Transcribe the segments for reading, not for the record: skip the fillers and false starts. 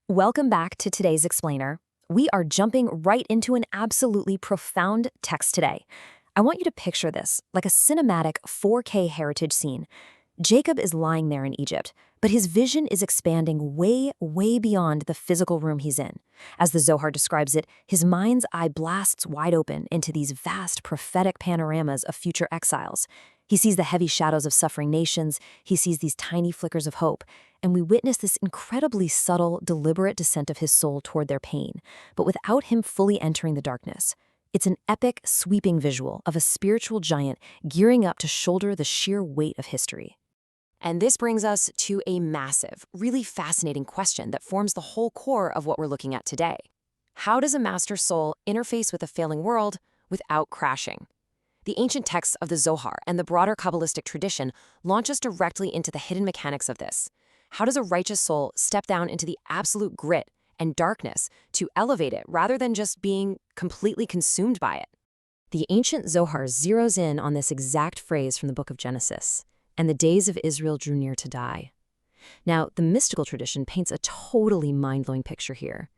Welcome back to today's explainer. We are jumping right into an absolutely profound text today. I want you to picture this like a cinematic 4K heritage scene. Jacob is lying there in Egypt, but his vision is expanding way, way beyond the physical room he's in. As the Zohar describes it, his mind's eye blasts wide open into these vast prophetic panoramas of future exiles. He sees the heavy shadows of suffering nations, he sees these tiny flickers of hope, and we witness this incredibly subtle, deliberate descent of his soul toward their pain, but without him fully entering the darkness. It's an epic, sweeping visual of a spiritual giant gearing up to shoulder the sheer weight of history. And this brings us to a massive, really fascinating question that forms the whole core of what we're looking at today. How does a master soul interface with a failing world without crashing? The ancient texts of the Zohar and the broader Kabbalistic tradition launch us directly into the hidden mechanics of this. How does a righteous soul step down into the absolute grit and darkness to elevate it rather than just being completely consumed by it? The ancient Zohar zeroes in on this exact phrase from the book of Genesis. And the days of Israel drew near to die. Now, the mystical tradition paints a totally mind-blowing picture here.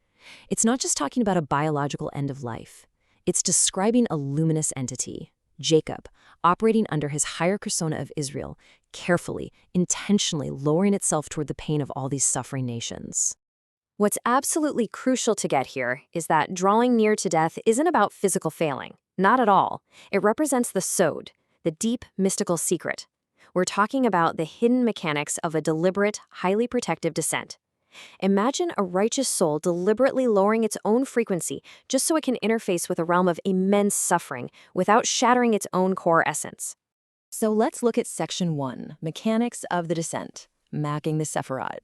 It's not just talking about a biological end of life. It's describing a luminous entity, Jacob, operating under his higher persona of Israel, carefully, intentionally lowering itself toward the pain of all these suffering nations. What's absolutely crucial to get here is that drawing near to death isn't about physical failing. Not at all. It represents the Yesod, the deep, mystical secret. We're talking about the hidden mechanics of a deliberate, highly protective descent. Imagine a righteous soul deliberately lowering its own frequency just so it can interface with a realm of immense suffering without shattering its own core essence. So let's look at Section 1, Mechanics of the Descent, Macking the Sephirot.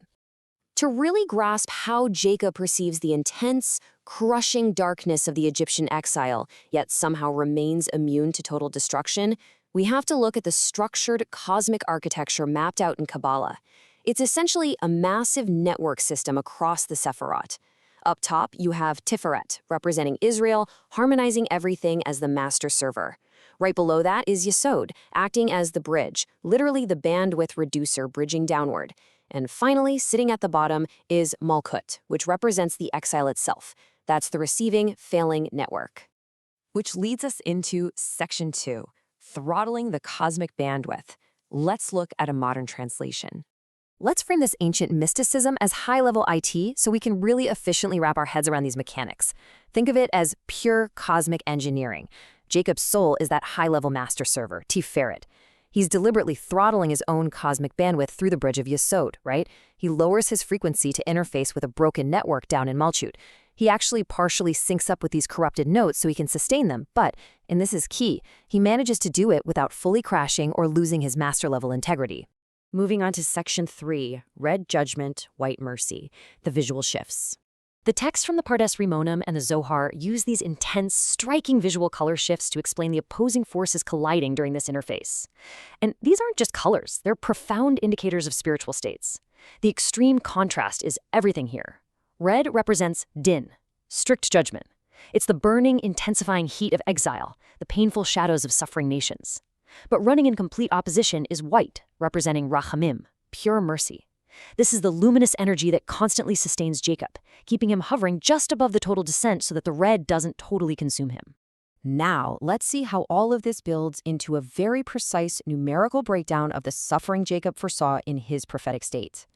To really grasp how Jacob perceives the intense, crushing darkness of the Egyptian exile, yet somehow remains immune to total destruction, we have to look at the structured cosmic architecture mapped out in Kabbala. It's essentially a massive network system across the Sephirot. Up top, you have Tiferet, representing Israel, harmonizing everything as the master server. Right below that is Yesod, acting as the bridge, literally the bandwidth reducer bridging downward. And finally, sitting at the bottom is Malchut, which represents the exile itself. That's the receiving, failing network. Which leads us into Section 2. Throttling the cosmic bandwidth. Let's look at a modern translation. Let's frame this ancient mysticism as high-level IT so we can really efficiently wrap our heads around these mechanics. Think of it as pure cosmic engineering. Jacob's soul is that high-level master server, Tiferet. He's deliberately throttling his own cosmic bandwidth through the bridge of Yesod, right? He lowers his frequency to interface with a broken network down in Malchut. He actually partially syncs up with these corrupted nodes so he can sustain them, but, and this is key, he manages to do it without fully crashing or losing his master-level integrity. Moving on to Section 3, Red Judgment, White Mercy, the visual shifts. The text from the Pardes Rimonum and the Zohar use these intense, striking visual color shifts to explain the opposing forces colliding during this interface. And these aren't just colors, they're profound indicators of spiritual states. The extreme contrast is everything here. Red represents din, strict judgment. It's the burning, intensifying heat of exile, the painful shadows of suffering nations. But running in complete opposition is white, representing rachamim, pure mercy. This is the luminous energy that constantly sustains Jacob, keeping him hovering just above the total descent so that the red doesn't totally consume him. Now, let's see how all of this builds into a very precise numerical breakdown of the suffering Jacob foresaw in his prophetic state.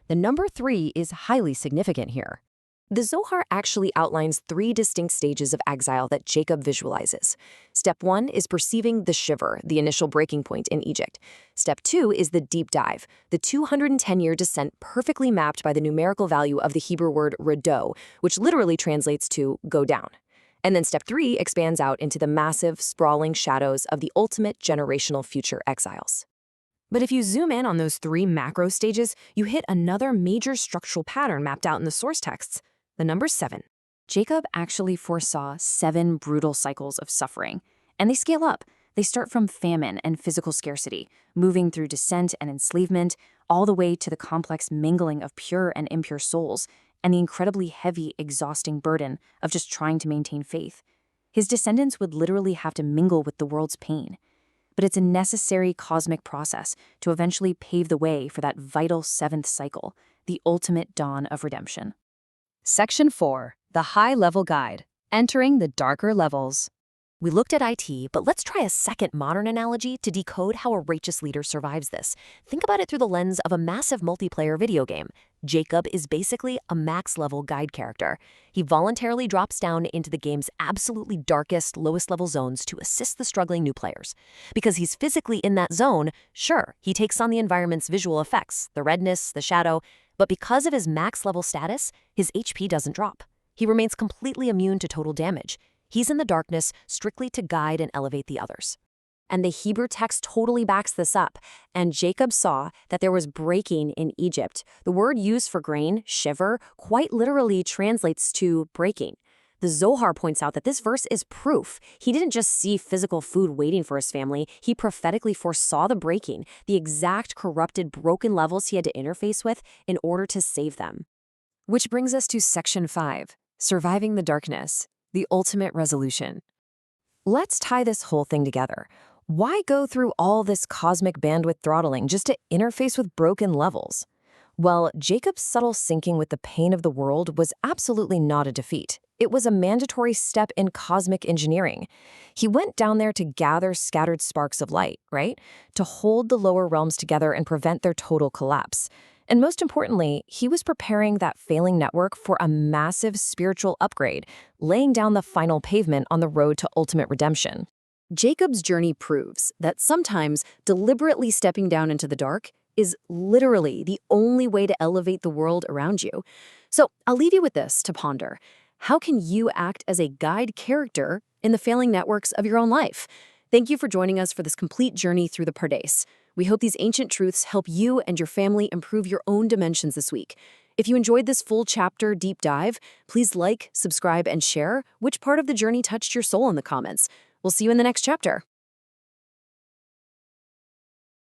The number 3 is highly significant here. The Zohar actually outlines 3 distinct stages of exile that Jacob visualizes. Step 1 is perceiving the shiver, the initial breaking point in Egypt. Step 2 is the deep dive, the 210-year descent perfectly mapped by the numerical value of the Hebrew word redo, which literally translates to go down. And then Step 3 expands out into the massive, sprawling shadows of the ultimate generational future exiles. But if you zoom in on those 3 macro stages, you hit another major structural pattern mapped out in the source texts. The number 7. Jacob actually foresaw 7 brutal cycles of suffering, and they scale up. They start from famine and physical scarcity, moving through descent and enslavement, all the way to the complex mingling of pure and impure souls, and the incredibly heavy, exhausting burden of just trying to maintain faith. His descendants would literally have to mingle with the world's pain. But it's a necessary cosmic process to eventually pave the way for that vital 7th cycle, the ultimate dawn of redemption. Section 4, the high-level guide, entering the darker levels. We looked at IT, but let's try a second modern analogy to decode how a righteous leader survives this. Think about it through the lens of a massive multiplayer video game. Jacob is basically a max-level guide character. He voluntarily drops down into the game's absolutely darkest, lowest-level zones to assist the struggling new players. Because he's physically in that zone, sure, he takes on the environment's visual effects, the redness, the shadow, but because of his max-level status, his HP doesn't drop. He remains completely immune to total damage. He's in the darkness strictly to guide and elevate the others. And the Hebrew text totally backs this up. And Jacob saw that there was breaking in Egypt. The word used for grain, shiver, quite literally translates to breaking. The Zohar points out that this verse is proof. He didn't just see physical food waiting for his family. He prophetically foresaw the breaking, the exact corrupted, broken levels he had to interface with in order to save them. Which brings us to Section 5, Surviving the Darkness. The ultimate resolution. Let's tie this whole thing together. Why go through all this cosmic bandwidth throttling just to interface with broken levels? Well, Jacob's subtle syncing with the pain of the world was absolutely not a defeat. It was a mandatory step in cosmic engineering. He went down there to gather scattered sparks of light, right? To hold the lower realms together and prevent their total collapse. And most importantly, he was preparing that failing network for a massive spiritual upgrade, laying down the final pavement on the road to ultimate redemption. Jacob's journey proves that sometimes deliberately stepping down into the dark is literally the only way to elevate the world around you. So I'll leave you with this to ponder. How can you act as a guide character in the failing networks of your own life? Thank you for joining us for this complete journey through the Pardes. We hope these ancient truths help you and your family improve your own dimensions this week. If you enjoyed this full chapter deep dive, please like, subscribe, and share which part of the journey touched your soul in the comments. We'll see you in the next chapter.